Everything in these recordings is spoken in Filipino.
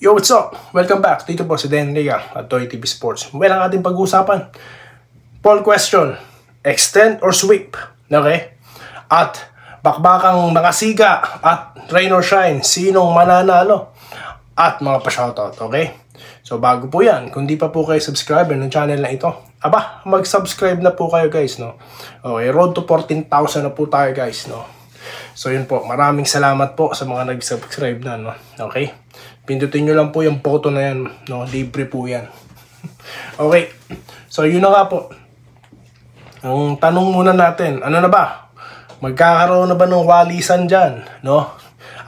Yo, what's up? Welcome back. Dito po si Den Liga at Toy TV Sports. Well, ang ating pag-uusapan, poll question, extend or sweep? Okay? At bakbakang mga siga at rain or shine, sinong mananalo? At mga pa-shoutout, okay? So bago po yan, kung di pa po kayo subscriber ng channel na ito, mag-subscribe na po kayo guys, no? Okay, road to 14,000 na po tayo guys, no? So yun po, maraming salamat po sa mga nag-subscribe na, no? Okay? Pindutin nyo lang po yung photo na yan, no? Libre po yan. Okay, so yun na nga po. Ang tanong muna natin, ano na ba? Magkakaroon na ba ng walisan dyan, no?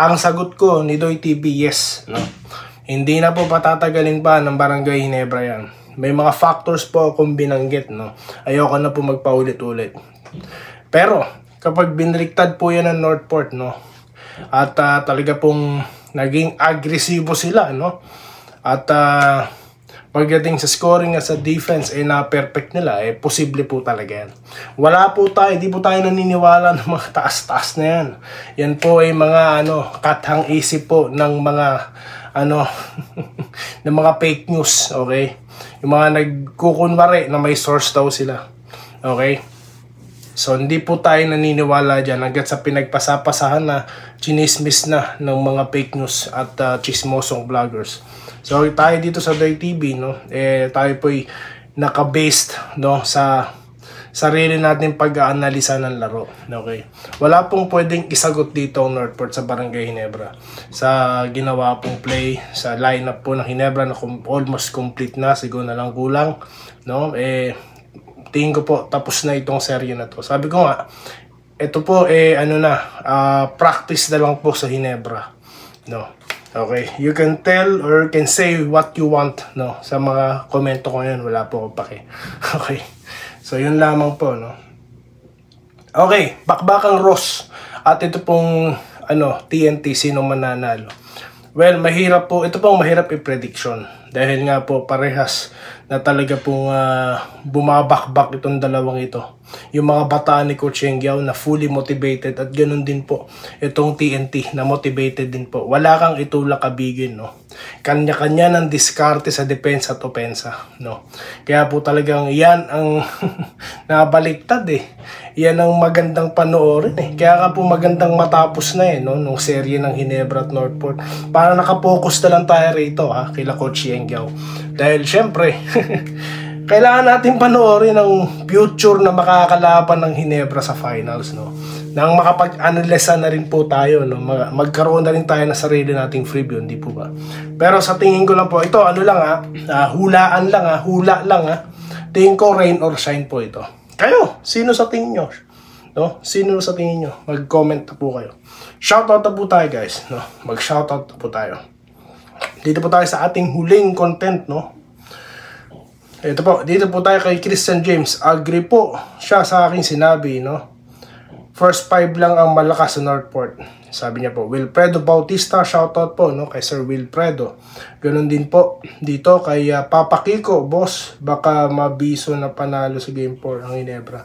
Ang sagot ko ni Doy TV, yes, no? Hindi na po patatagalin pa ng Barangay Ginebra yan. May mga factors po akong binanggit, no? Ayoko na po magpaulit-ulit. Pero, kapag binaliktad po yan ng Northport, no? At talaga pong naging agresibo sila, no? At pagdating sa scoring at sa defense, na-perfect nila, posible po talaga yan. Wala po tayo, di po tayo naniniwala ng mga taas-taas na yan. Yan po ay mga, kathang isip po ng mga, ng mga fake news, okay? Yung mga nagkukunwari na may source daw sila, okay? So, hindi po tayo naniniwala dyan hanggat sa pinagpasapasahan na chinismis na ng mga fake news at chismosong vloggers. So, tayo dito sa Doy TV, no? Tayo po'y naka-based, no? Sa sarili natin pag-aanalisa ng laro. Okay? Wala pong pwedeng isagot dito ang Northport sa Barangay Ginebra. Sa ginawa pong play, sa lineup po ng Ginebra na almost complete na, siguro na lang kulang, no? Tingin ko po tapos na itong serye na to. Sabi ko nga, ito po practice na lang po sa Ginebra, no. Okay, you can tell or can say what you want, no. Sa mga komento ko yan, wala po ako pake. Okay, so yun lamang po, no. Okay, bakbakang Ross at ito pong TNT, sino mananalo? Well, mahirap po, ito pong mahirap i-prediction dahil nga po parehas na talaga pong bumabakbak itong dalawang ito. Yung mga bataan ni Coach Yengyao na fully motivated at ganoon din po itong TNT na motivated din po. Wala kang itulak kabigin, no? Kanya-kanya ng diskarte sa depensa at opensa, no? Kaya po talagang yan ang nabaliktad Yan ang magandang panoorin Kaya ka po magandang matapos na no? Nung serye ng Ginebra at Northport. Para nakapokus na lang tayo rito kila Coach Yengyao. Dahil syempre, kailangan natin panoorin ang future na makakalaban ng Ginebra sa finals, no? Nang makapag-analysa na rin po tayo, no? Magkaroon na rin tayo ng sarili nating preview, hindi po ba? Pero sa tingin ko lang po, ito hulaan lang hula lang Tingin ko rain or shine po ito. Kayo, sino sa tingin nyo? No? Sino sa tingin nyo? Mag-comment na po kayo. Shoutout na po tayo guys, no? Mag-shoutout na po tayo. Dito po tayo sa ating huling content, no? Ito po, dito po tayo kay Christian James. Agree po siya sa aking sinabi, no? First 5 lang ang malakas sa Northport. Sabi niya po, Wilfredo Bautista, shoutout po, no? Kay Sir Wilfredo. Ganon din po dito kay Papa Kiko, boss. Baka mabiso na panalo sa Game 4 ang Ginebra.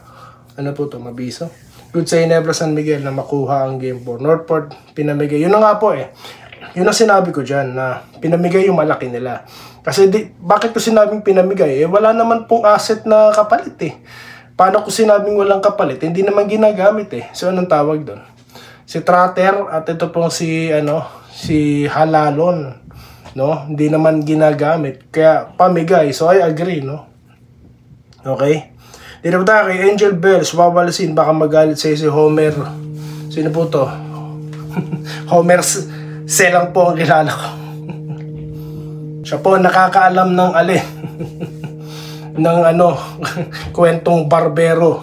Ano po to, mabiso? Good sa Ginebra San Miguel na makuha ang Game 4. Northport, pinamigay. Yun na nga po Yun ang sinabi ko dyan na pinamigay yung malaki nila. Kasi bakit ko sinabing pinamigay? Wala naman pong asset na kapalit Paano ko sinabing walang kapalit? Hindi naman ginagamit So anong tawag doon? Si Tratter at ito pong si Halalon, no? Hindi naman ginagamit. Kaya pamigay. So I agree, no? Okay? Dito po tayo kay Angel Bells, wawalasin, baka magalit sa si Homer. Sino po to? Homer Selang po ang kilala ko. Siya po nakakaalam ng alin. ng kwentong barbero.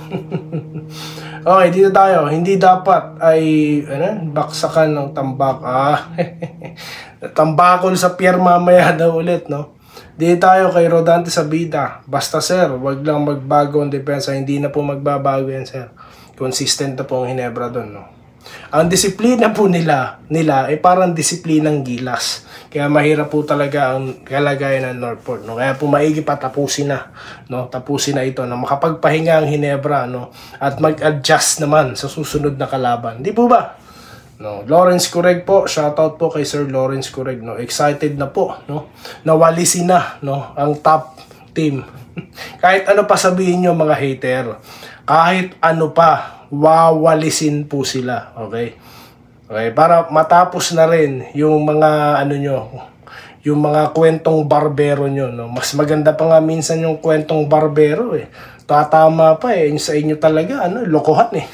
Okay, dito tayo. Hindi dapat ay baksakan ng tambak. Tambakol sa pier mamaya na ulit, no? Dito tayo kay Rodante Sabida. Basta sir, wag lang magbago ang depensa. Hindi na po magbabago yan, sir. Consistent na po ang Ginebra doon, no? Ang disiplina po nila parang disiplinang gilas. Kaya mahirap po talaga ang kalagayan ng Northport, no? Kaya po maigi pa tapusin na, no? Tapusin na ito na makapagpahinga ang Ginebra, no? At mag-adjust naman sa susunod na kalaban. Di po ba? No, Lawrence Correg po, shoutout po kay Sir Lawrence Correg, no. Excited na po, no. Nawalisin na, no, ang top team. Kahit ano pa sabihin nyo mga hater, kahit ano pa, wawalisin po sila, okay? Okay, para matapos na rin yung mga ano nyo, yung mga kwentong barbero nyo, no. Mas maganda pa nga minsan yung kwentong barbero eh. Tatama pa eh, yung sa inyo talaga, ano, lokohan eh.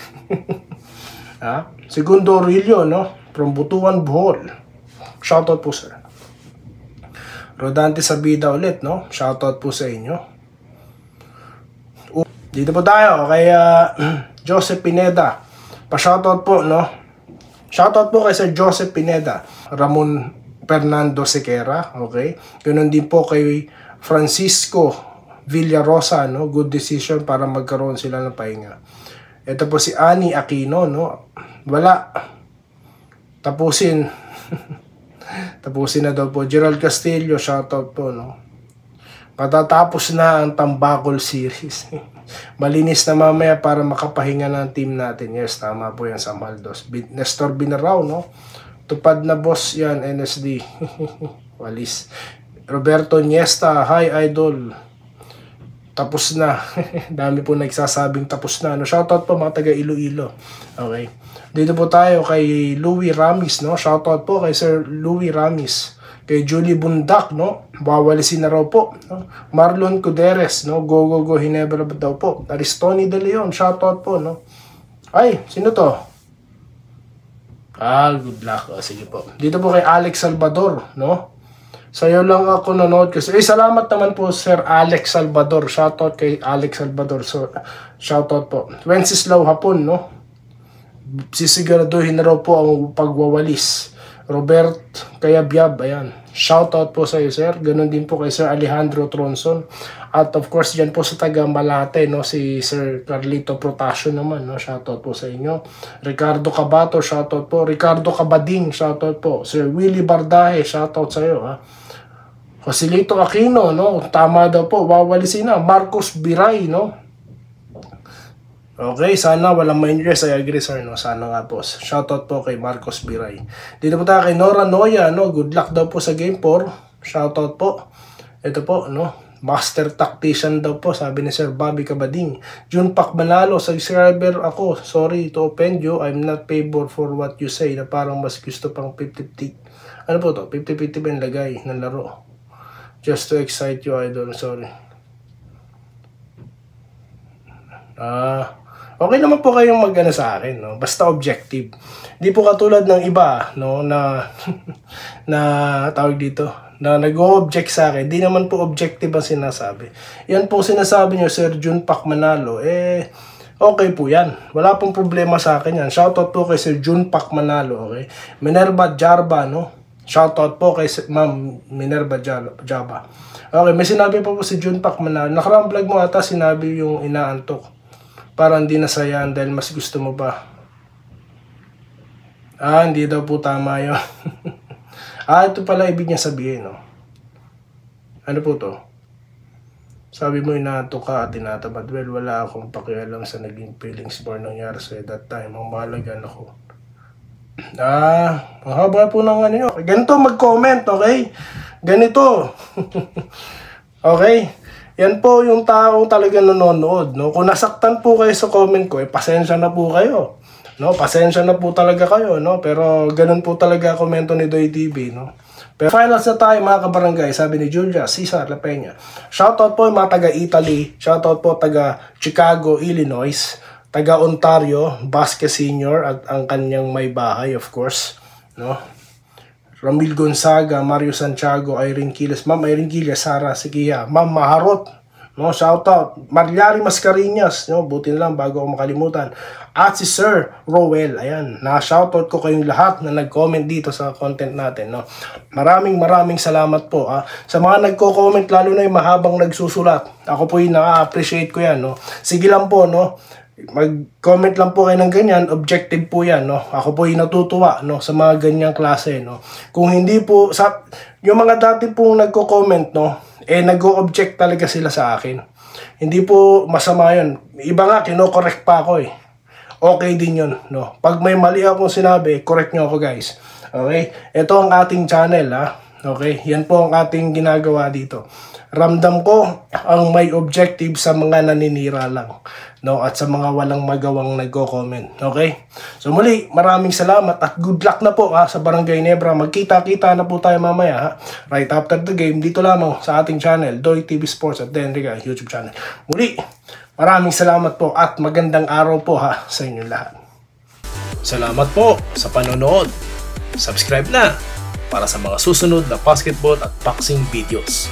Ha? Segundo Aurelio, no? From Butuan, Bohol. Shoutout po sir. Rodante Sabida ulit, no? Shoutout po sa inyo. Dito po tayo kay Joseph Pineda. Pa-shoutout po, no? Shoutout po kay Sir Joseph Pineda. Ramon Fernando Sequera, okay? Ganun din po kay Francisco Villarosa, no? Good decision para magkaroon sila ng pahinga. Ito po si Annie Aquino, no? Wala. Tapusin. Tapusin na daw po. Gerald Castillo, shoutout po, no? Patatapos na ang Tambakol series. Malinis na mamaya para makapahinga ng team natin. Yes, tama po yan sa Maldos. Nestor Binarao, no? Tupad na boss yan, NSD. Walis. Roberto Niesta, hi idol. Tapos na. Dami po nagsasabing tapos na. No? Shoutout po mga taga Iloilo. Okay. Dito po tayo kay Louie Ramis, no? Shoutout po kay Sir Louie Ramis. Kay Julie Bundak, no? Wawalisin na raw po. No? Marlon Cuderes, no? Go, go, go, Hinebra daw po. Aristoni De Leon, shoutout po, no? Ay, sino to? Good luck. O, sige po. Dito po kay Alex Salvador, no? Sa'yo lang ako nanood kasi. Salamat naman po Sir Alex Salvador. Shoutout kay Alex Salvador. So, shoutout po. Wenceslao Hapon, no? Sisiguraduhin na raw po ang pagwawalis. Robert Kayabyab, ayan. Shoutout po sa iyo, sir. Ganon din po kay Sir Alejandro Tronson. At of course, dyan po sa taga Malate, no? Si Sir Carlito Protasio naman, no? Shoutout po sa inyo. Ricardo Cabato, shoutout po. Ricardo Cabading, shoutout po. Sir Willie Bardahe, shoutout sa iyo, ha? Joselito Aquino, no? Tama daw po, wawalisin na. Marcos Biray, no? Okay, sana walang ma-injure. I agree, sir, no? Sana nga po. Shoutout po kay Marcos Biray. Dito po tayo kay Nora Noya, no? Good luck daw po sa Game 4. Shoutout po. Ito po, no? Master Tactician daw po, sabi ni Sir Bobby Cabading. June Pac Manalo, subscriber ako. Sorry to offend you. I'm not favor for what you say na parang mas gusto pang 50-50. Ano po to? 50-50 ba yung lagay ng laro? Just to excite you, idol. Sorry. Okay naman po kayong mag-ano sa akin, no? Basta objective. Hindi po katulad ng iba, no, na tawag dito, na nag-o-object sa akin. Hindi naman po objective ang sinasabi. Yan po sinasabi nyo, Sir June Pac Manalo, okay po yan. Wala pong problema sa akin yan. Shoutout po kay Sir June Pac Manalo, okay? Minerva Jarba, no? Shoutout po kay Ma'am Minerva Jarba. Okay, may sinabi po si June Pac Manalo. Nakarang vlog mo ata sinabi yung inaantok. Parang hindi nasayaan dahil mas gusto mo ba? Hindi daw po tama yun. Ito pala ibig niya sabihin, no? Ano po to? Sabi mo inaantok ka at tinatamad. Well, wala akong pakialam sa naging feelings more nangyari sa that time. Ang mahalaga ako. Mahaba po ng ano yun. Ganito mag-comment, okay? Ganito. Okay? Yan po yung taong talaga nanonood, no? Kung nasaktan po kayo sa comment ko, pasensya na po kayo. No, pasensya na po talaga kayo, no? Pero ganun po talaga komento ni Doy TV, no? Pero finals na tayo mga kabarangay, sabi ni Julia Cesar La Peña. Shoutout po yung mga taga-Italy, shoutout po taga Chicago, Illinois, taga Ontario, Vasquez Sr. at ang kanyang may bahay, of course, no? Ramil Gonzaga, Mario Santiago, Irene Quiles, Ma'am Irene Quiles, Sara Sikia, Ma'am Maharot, no, shoutout. Marliari Mascarinas, no, buti na lang bago ako makalimutan. At si Sir Rowell, ayan, na-shoutout ko kayong lahat na nag-comment dito sa content natin, no. Maraming salamat po, sa mga nagko-comment, lalo na yung mahabang nagsusulat. Ako po yung na-appreciate ko yan, no. Sige lang po, no. Mag-comment lang po kayo ng ganyan, objective po yan, no? Ako po yung natutuwa, no, sa mga ganyang klase, no? Kung hindi po, yung mga dati pong nagko-comment, no, nag-o-object talaga sila sa akin. Hindi po masama yun. Iba nga, kino-correct pa ako, okay din yun, no? Pag may mali akong sinabi, correct nyo ako, guys. Okay? Ito ang ating channel, ha? Okay? Yan po ang ating ginagawa dito. Ramdam ko ang may objective sa mga naninira lang, no? At sa mga walang magawang nagko-comment. Okay? So muli, maraming salamat at good luck na po, ha, sa Barangay Nebra. Magkita-kita na po tayo mamaya, ha? Right after the game, dito lamang sa ating channel, Doy TV Sports at Denriga YouTube channel. Muli, maraming salamat po at magandang araw po, ha, sa inyong lahat. Salamat po sa panonood. Subscribe na para sa mga susunod na basketball at boxing videos.